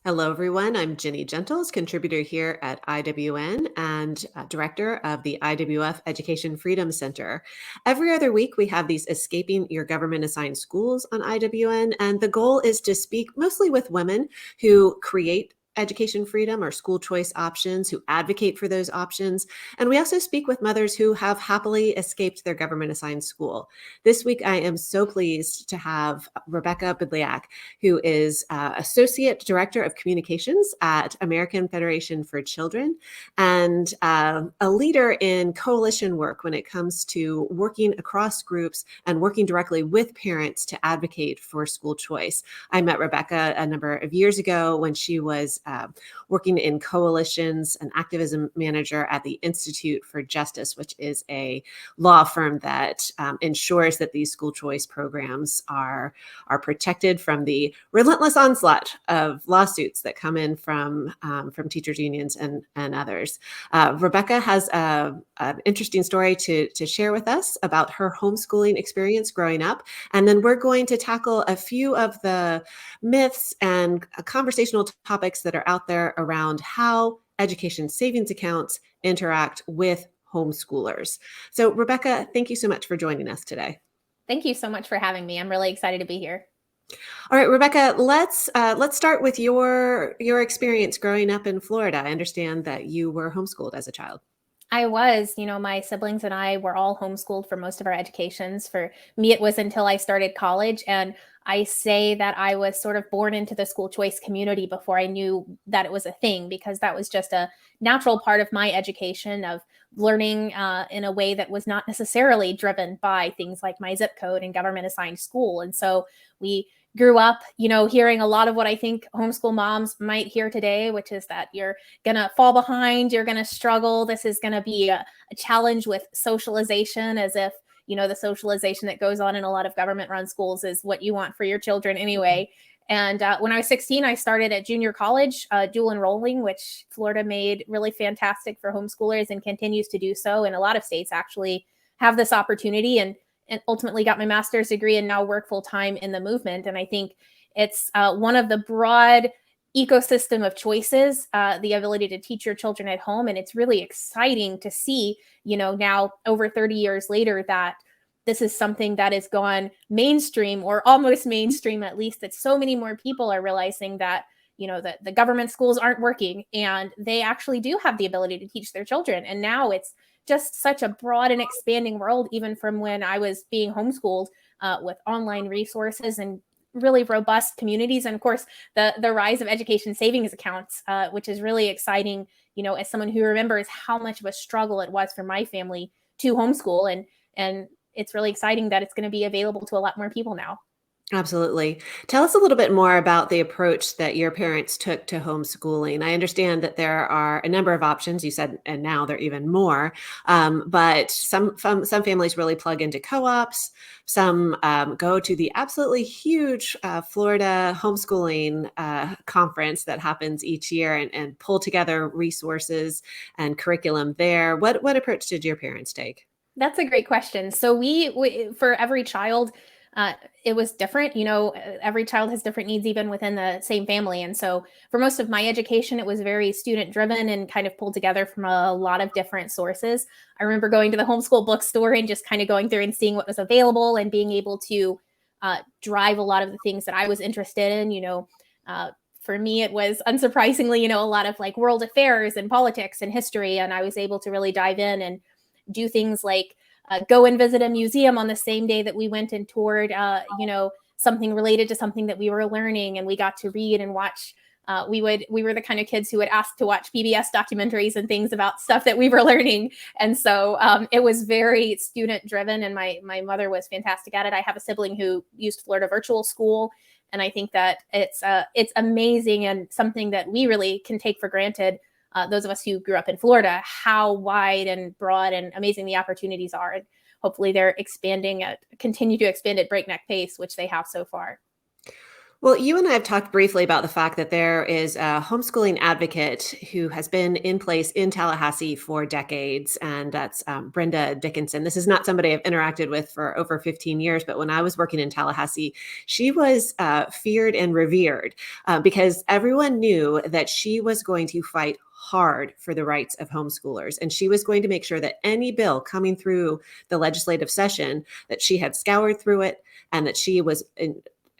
Hello, everyone. I'm Jenny Gentles, contributor here at IWN and director of the IWF Education Freedom Center. Every other week, we have these Escaping Your Government Assigned Schools on IWN, and the goal is to speak mostly with women who create education freedom or school choice options, who advocate for those options. And we also speak with mothers who have happily escaped their government assigned school. This week, I am so pleased to have Rebekah Bydlak, who is Associate Director of Communications at American Federation for Children and a leader in coalition work when it comes to working across groups and working directly with parents to advocate for school choice. I met Rebekah a number of years ago when she was working in coalitions, an activism manager at the Institute for Justice, which is a law firm that ensures that these school choice programs are protected from the relentless onslaught of lawsuits that come in from teachers unions and others. Rebekah has an interesting story to share with us about her homeschooling experience growing up, and then we're going to tackle a few of the myths and conversational topics that are out there around how education savings accounts interact with homeschoolers. So, Rebekah, thank you so much for joining us today. Thank you so much for having me. I'm really excited to be here. All right, Rebekah, let's start with your experience growing up in Florida. I understand that you were homeschooled as a child. I was, my siblings and I were all homeschooled for most of our educations. For me, it was until I started college. And I say that I was sort of born into the school choice community before I knew that it was a thing, because that was just a natural part of my education of learning in a way that was not necessarily driven by things like my zip code and government assigned school. And so we grew up, hearing a lot of what I think homeschool moms might hear today, which is that you're going to fall behind, you're going to struggle. This is going to be a challenge with socialization, as if, the socialization that goes on in a lot of government run schools is what you want for your children anyway. And when I was 16, I started at junior college, dual enrolling, which Florida made really fantastic for homeschoolers and continues to do so. And a lot of states actually have this opportunity, and ultimately got my master's degree and now work full time in the movement. And I think it's one of the broad ecosystem of choices, the ability to teach your children at home. And it's really exciting to see, now over 30 years later, that this is something that has gone mainstream, or almost mainstream at least, that so many more people are realizing that, that the government schools aren't working and they actually do have the ability to teach their children. And now it's just such a broad and expanding world, even from when I was being homeschooled, with online resources and really robust communities. And of course, the rise of education savings accounts, which is really exciting, as someone who remembers how much of a struggle it was for my family to homeschool. And it's really exciting that it's going to be available to a lot more people now. Absolutely. Tell us a little bit more about the approach that your parents took to homeschooling. I understand that there are a number of options. You said, and now there are even more. But some families really plug into co-ops. Some go to the absolutely huge Florida homeschooling conference that happens each year and pull together resources and curriculum there. What approach did your parents take? That's a great question. So we for every child, it was different. Every child has different needs, even within the same family. And so for most of my education, it was very student driven and kind of pulled together from a lot of different sources. I remember going to the homeschool bookstore and just kind of going through and seeing what was available and being able to drive a lot of the things that I was interested in. For me, it was unsurprisingly, a lot of like world affairs and politics and history. And I was able to really dive in and do things like go and visit a museum on the same day that we went and toured, something related to something that we were learning, and we got to read and watch. We were the kind of kids who would ask to watch PBS documentaries and things about stuff that we were learning. And so it was very student driven, and my mother was fantastic at it. I have a sibling who used Florida virtual school, and I think that it's amazing and something that we really can take for granted. Those of us who grew up in Florida, how wide and broad and amazing the opportunities are. And hopefully they're continue to expand at breakneck pace, which they have so far. Well, you and I have talked briefly about the fact that there is a homeschooling advocate who has been in place in Tallahassee for decades, and that's Brenda Dickinson. This is not somebody I've interacted with for over 15 years, but when I was working in Tallahassee, she was feared and revered because everyone knew that she was going to fight hard for the rights of homeschoolers, and she was going to make sure that any bill coming through the legislative session, that she had scoured through it and that she was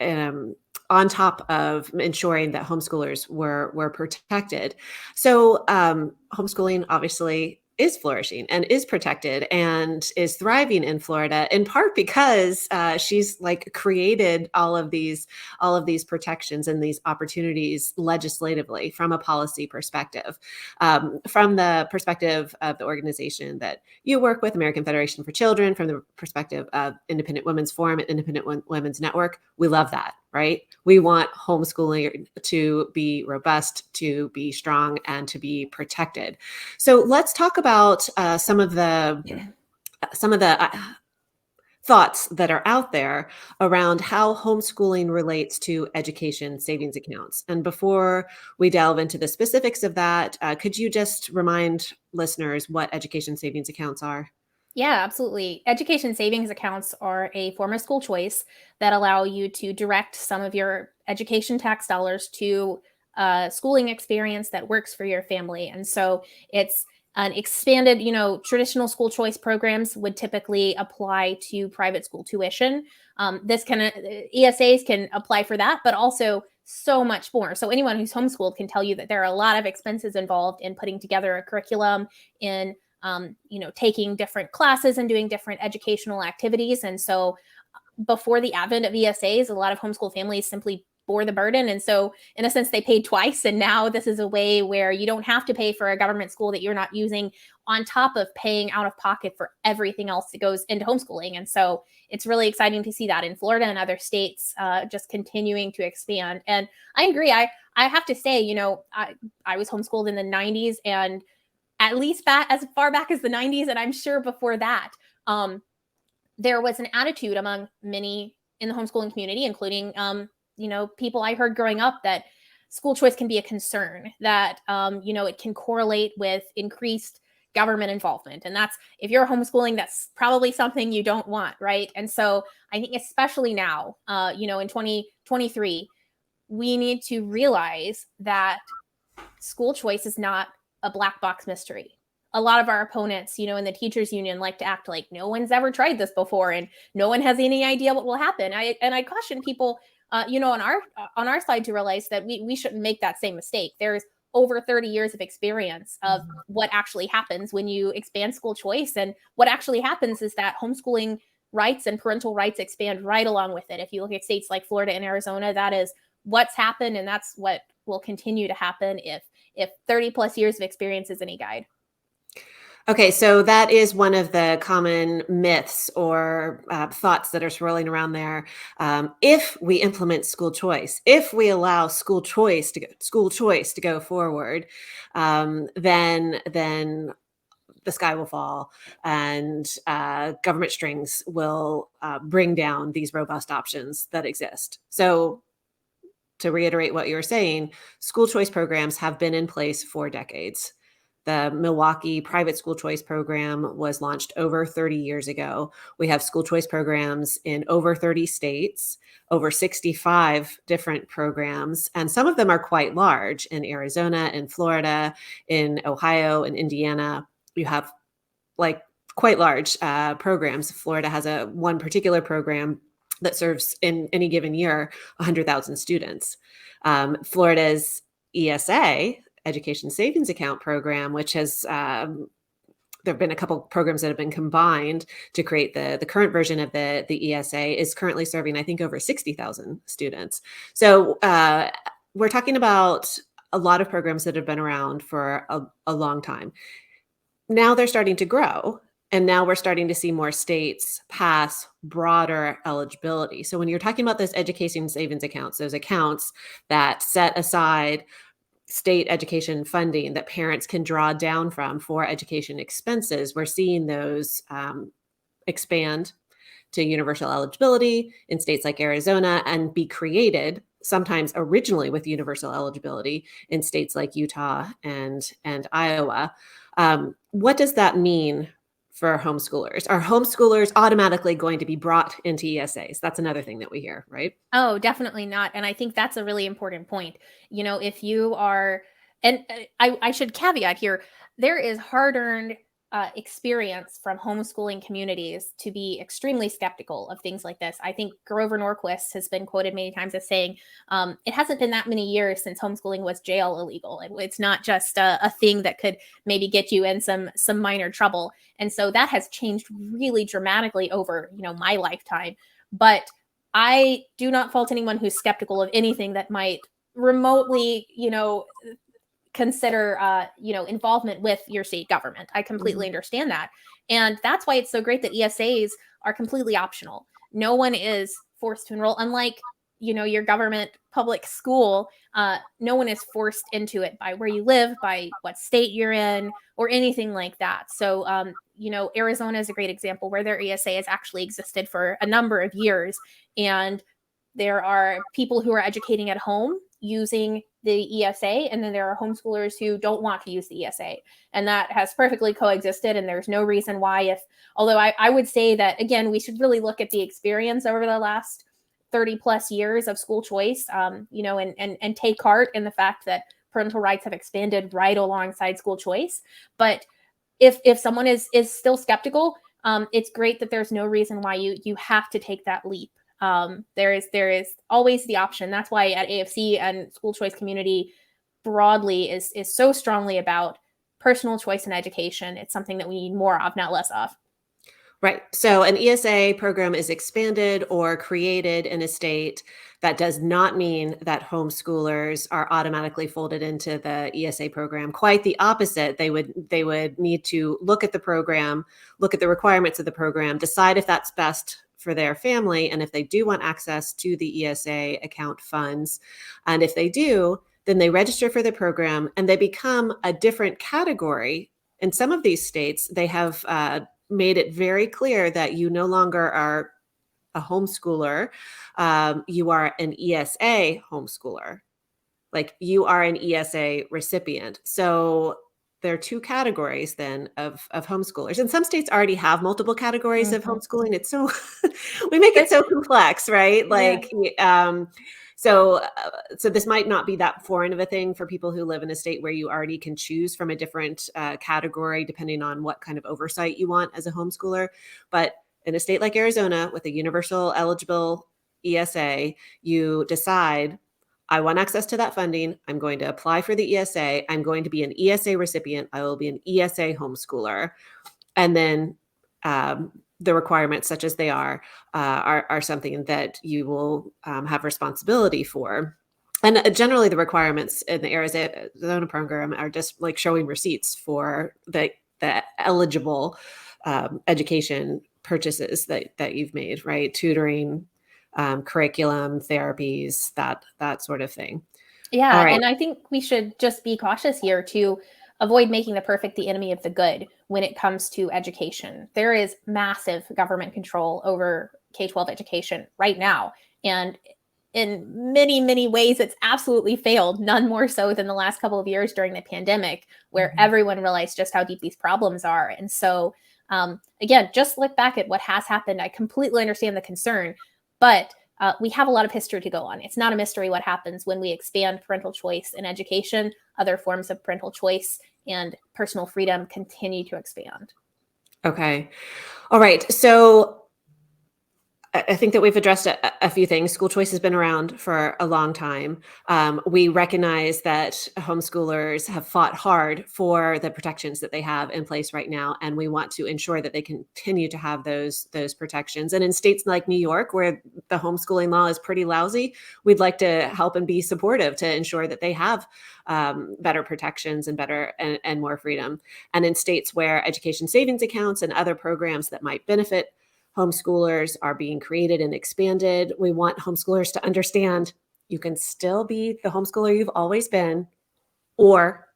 um, on top of ensuring that homeschoolers were protected. So homeschooling obviously is flourishing and is protected and is thriving in Florida, in part because she's like created all of these protections and these opportunities legislatively from a policy perspective. From the perspective of the organization that you work with, American Federation for Children, from the perspective of Independent Women's Forum and Independent Women's Network, we love that, right? We want homeschooling to be robust, to be strong, and to be protected. So let's talk about some of the thoughts that are out there around how homeschooling relates to education savings accounts. And before we delve into the specifics of that, could you just remind listeners what education savings accounts are? Yeah, absolutely. Education savings accounts are a form of school choice that allow you to direct some of your education tax dollars to a schooling experience that works for your family. And so it's an expanded, traditional school choice programs would typically apply to private school tuition. This can, ESAs can apply for that, but also so much more. So anyone who's homeschooled can tell you that there are a lot of expenses involved in putting together a curriculum, in taking different classes and doing different educational activities. And so before the advent of ESAs, a lot of homeschool families simply bore the burden. And so in a sense, they paid twice. And now this is a way where you don't have to pay for a government school that you're not using on top of paying out of pocket for everything else that goes into homeschooling. And so it's really exciting to see that in Florida and other states just continuing to expand. And I agree. I have to say, I was homeschooled in the 90s, and at least as far back as the 90s, and I'm sure before that, there was an attitude among many in the homeschooling community, including people I heard growing up, that school choice can be a concern, that it can correlate with increased government involvement. And that's, if you're homeschooling, that's probably something you don't want, right? And so I think especially now, in 2023, we need to realize that school choice is not a black box mystery. A lot of our opponents, in the teachers union, like to act like no one's ever tried this before and no one has any idea what will happen. I caution people, on our side, to realize that we shouldn't make that same mistake. There's over 30 years of experience of what actually happens when you expand school choice, and what actually happens is that homeschooling rights and parental rights expand right along with it. If you look at states like Florida and Arizona, that is what's happened, and that's what will continue to happen if 30 plus years of experience is any guide. Okay, so that is one of the common myths or thoughts that are swirling around there. If we implement school choice, if we allow school choice to go forward, then the sky will fall, and government strings will bring down these robust options that exist. So, to reiterate what you were saying, school choice programs have been in place for decades. The Milwaukee private school choice program was launched over 30 years ago. We have school choice programs in over 30 states, over 65 different programs, and some of them are quite large in Arizona, in Florida, in Ohio, and Indiana. You have like quite large programs. Florida has one particular program that serves in any given year 100,000 students. Florida's ESA, Education Savings Account program, which has there have been a couple programs that have been combined to create the current version of the ESA, is currently serving, I think, over 60,000 students. So we're talking about a lot of programs that have been around for a long time. Now they're starting to grow. And now we're starting to see more states pass broader eligibility. So when you're talking about those education savings accounts, those accounts that set aside state education funding that parents can draw down from for education expenses, we're seeing those expand to universal eligibility in states like Arizona and be created sometimes originally with universal eligibility in states like Utah and Iowa. What does that mean for homeschoolers? Are homeschoolers automatically going to be brought into ESAs? That's another thing that we hear, right? Oh, definitely not. And I think that's a really important point. If you are, and I should caveat here, there is hard earned experience from homeschooling communities to be extremely skeptical of things like this. I think Grover Norquist has been quoted many times as saying, it hasn't been that many years since homeschooling was jail illegal. It's not just a thing that could maybe get you in some minor trouble. And so that has changed really dramatically over, my lifetime. But I do not fault anyone who's skeptical of anything that might remotely, consider, involvement with your state government. I completely understand that. And that's why it's so great that ESAs are completely optional. No one is forced to enroll, unlike, your government public school. No one is forced into it by where you live, by what state you're in, or anything like that. So, Arizona is a great example where their ESA has actually existed for a number of years. And there are people who are educating at home using the ESA, and then there are homeschoolers who don't want to use the ESA. And that has perfectly coexisted. And there's no reason why, although I would say that, again, we should really look at the experience over the last 30 plus years of school choice, and take heart in the fact that parental rights have expanded right alongside school choice. But if someone is still skeptical, it's great that there's no reason why you have to take that leap. There is always the option. That's why at AFC and school choice community broadly is so strongly about personal choice in education. It's something that we need more of, not less of. Right. So an ESA program is expanded or created in a state. That does not mean that homeschoolers are automatically folded into the ESA program. Quite the opposite. They would need to look at the program, look at the requirements of the program, decide if that's best for their family, and if they do want access to the ESA account funds. And if they do, then they register for the program and they become a different category. In some of these states, they have made it very clear that you no longer are a homeschooler. You are an ESA homeschooler. Like you are an ESA recipient. So there are two categories then of homeschoolers. And some states already have multiple categories of homeschooling. It's so, we make it so complex, right? Like, so this might not be that foreign of a thing for people who live in a state where you already can choose from a different category, depending on what kind of oversight you want as a homeschooler. But in a state like Arizona with a universal eligible ESA, you decide, I want access to that funding. I'm going to apply for the ESA. I'm going to be an ESA recipient. I will be an ESA homeschooler. And then the requirements, such as they are something that you will have responsibility for. And generally the requirements in the Arizona program are just like showing receipts for the eligible education purchases that you've made, right? Tutoring, curriculum, therapies, that sort of thing. Yeah, All right. and I think we should just be cautious here to avoid making the perfect the enemy of the good when it comes to education. There is massive government control over K-12 education right now. And in many, many ways, it's absolutely failed, none more so than the last couple of years during the pandemic, where everyone realized just how deep these problems are. And so, again, just look back at what has happened. I completely understand the concern, but we have a lot of history to go on. It's not a mystery what happens when we expand parental choice in education. Other forms of parental choice and personal freedom continue to expand. Okay. All right. So I think that we've addressed a few things. School choice has been around for a long time. We recognize that homeschoolers have fought hard for the protections that they have in place right now, and we want to ensure that they continue to have those protections. And in states like New York, where the homeschooling law is pretty lousy, we'd like to help and be supportive to ensure that they have better protections and better and more freedom. And in states where education savings accounts and other programs that might benefit homeschoolers are being created and expanded, we want homeschoolers to understand you can still be the homeschooler you've always been or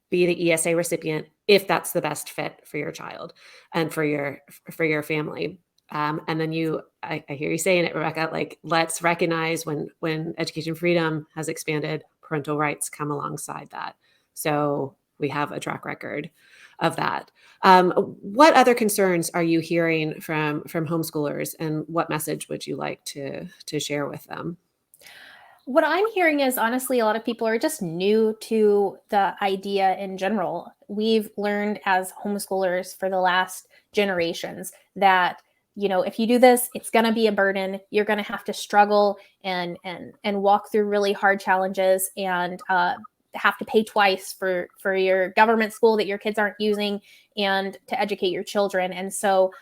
be the ESA recipient if that's the best fit for your child and for your family. And then I hear you saying it, Rebekah, like, let's recognize when education freedom has expanded, parental rights come alongside that. So we have a track record of that. What other concerns are you hearing from homeschoolers, and what message would you like to share with them? What I'm hearing is honestly, a lot of people are just new to the idea in general. We've learned as homeschoolers for the last generations that if you do this, it's going to be a burden. You're going to have to struggle and walk through really hard challenges and have to pay twice for your government school that your kids aren't using and to educate your children. And so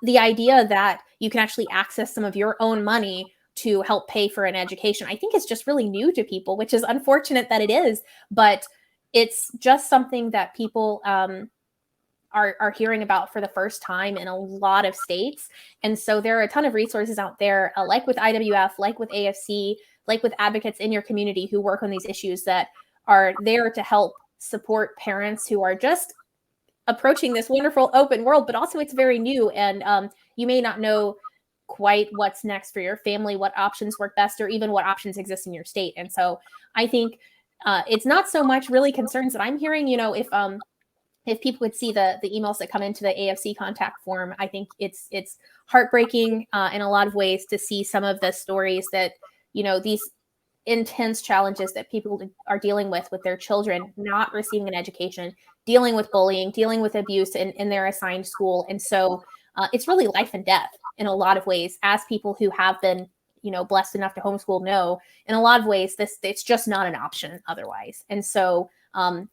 the idea that you can actually access some of your own money to help pay for an education, I think is just really new to people, which is unfortunate that it is, but it's just something that people are hearing about for the first time in a lot of states. And so there are a ton of resources out there, like with IWF, like with AFC, like with advocates in your community who work on these issues that are there to help support parents who are just approaching this wonderful open world, but also it's very new. And you may not know quite what's next for your family, what options work best, or even what options exist in your state. And so I think it's not so much really concerns that I'm hearing. If people would see the emails that come into the AFC contact form, I think it's heartbreaking in a lot of ways to see some of the stories that these intense challenges that people are dealing with their children not receiving an education, dealing with bullying, dealing with abuse in their assigned school. And so it's really life and death in a lot of ways, as people who have been blessed enough to homeschool know. In a lot of ways, it's just not an option otherwise. And so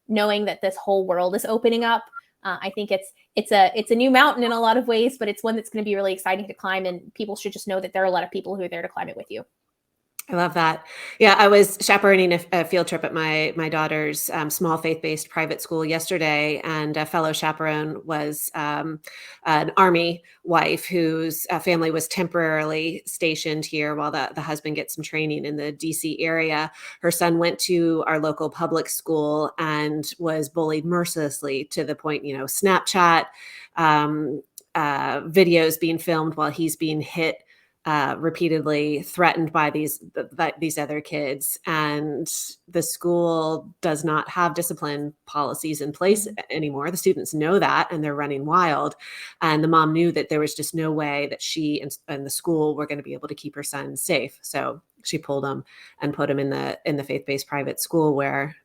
knowing that this whole world is opening up, I think it's a new mountain in a lot of ways, but it's one that's going to be really exciting to climb, and people should just know that there are a lot of people who are there to climb it with you. I love that. Yeah, I was chaperoning a field trip at my daughter's small faith-based private school yesterday, and a fellow chaperone was an Army wife whose family was temporarily stationed here while the husband gets some training in the DC area. Her son went to our local public school and was bullied mercilessly, to the point, Snapchat videos being filmed while he's being hit repeatedly, threatened by these other kids, and the school does not have discipline policies in place anymore. The students know that, and they're running wild. And the mom knew that there was just no way that she and the school were going to be able to keep her son safe. So she pulled him and put him in the faith-based private school, where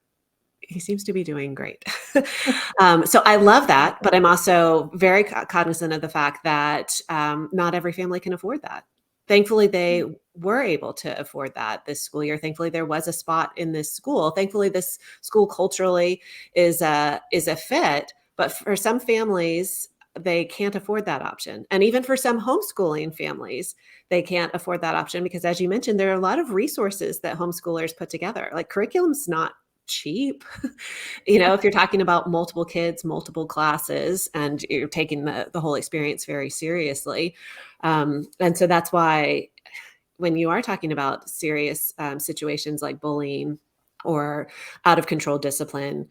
he seems to be doing great. So I love that, but I'm also very cognizant of the fact that not every family can afford that. Thankfully, they were able to afford that this school year. Thankfully, there was a spot in this school. Thankfully, this school culturally is a fit. But for some families, they can't afford that option. And even for some homeschooling families, they can't afford that option because, as you mentioned, there are a lot of resources that homeschoolers put together. Like, curriculum's not cheap. If you're talking about multiple kids, multiple classes, and you're taking the whole experience very seriously. And so that's why when you are talking about serious situations like bullying or out of control discipline,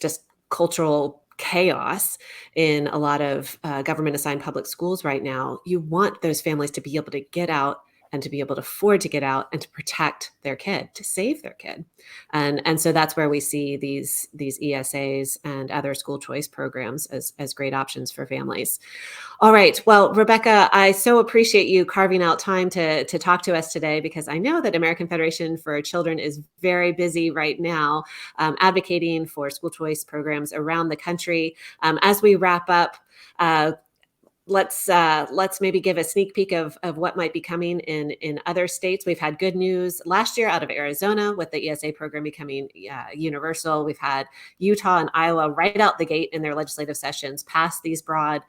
just cultural chaos in a lot of government assigned public schools right now, you want those families to be able to get out and to be able to afford to get out and to protect their kid, to save their kid. And so that's where we see these ESAs and other school choice programs as great options for families. All right. Well, Rebekah, I so appreciate you carving out time to talk to us today, because I know that American Federation for Children is very busy right now advocating for school choice programs around the country. As we wrap up, let's maybe give a sneak peek of what might be coming in other states. We've had good news last year out of Arizona with the ESA program becoming universal. We've had Utah and Iowa right out the gate in their legislative sessions pass these broad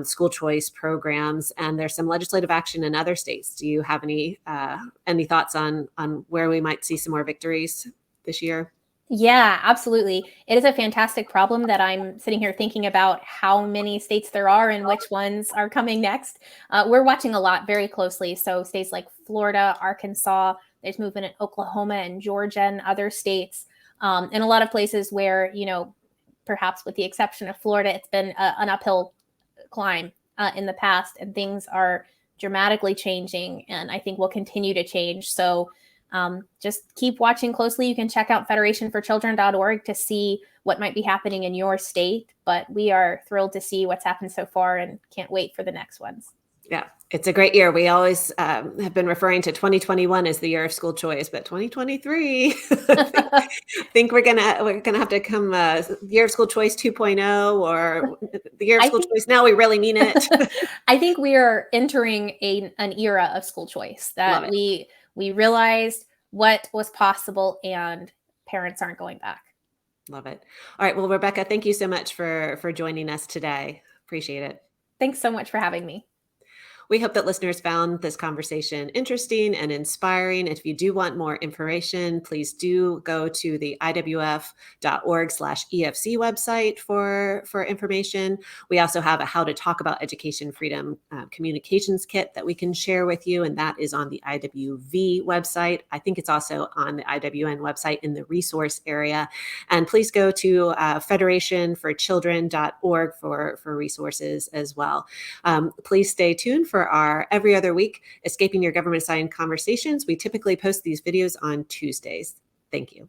school choice programs, and there's some legislative action in other states. Do you have any thoughts on where we might see some more victories this year? Yeah, absolutely. It is a fantastic problem that I'm sitting here thinking about how many states there are and which ones are coming next. We're watching a lot very closely. So states like Florida, Arkansas, there's movement in Oklahoma and Georgia and other states, and a lot of places where, perhaps with the exception of Florida, it's been an uphill climb in the past, and things are dramatically changing, and I think will continue to change. So just keep watching closely. You can check out federationforchildren.org to see what might be happening in your state, but we are thrilled to see what's happened so far and can't wait for the next ones. Yeah, it's a great year. We always have been referring to 2021 as the year of school choice, but 2023, I think we're gonna have to come year of school choice 2.0 or the year of I school think choice. Now we really mean it. I think we are entering an era of school choice Love that it. we realized what was possible, and parents aren't going back. Love it. All right. Well, Rebekah, thank you so much for joining us today. Appreciate it. Thanks so much for having me. We hope that listeners found this conversation interesting and inspiring. If you do want more information, please do go to the iwf.org/EFC website for information. We also have a How to Talk About Education Freedom communications kit that we can share with you, and that is on the IWV website. I think it's also on the IWN website in the resource area. And please go to federationforchildren.org for resources as well. Please stay tuned for our every other week Escaping Your Government Assigned Conversations. We typically post these videos on Tuesdays. Thank you.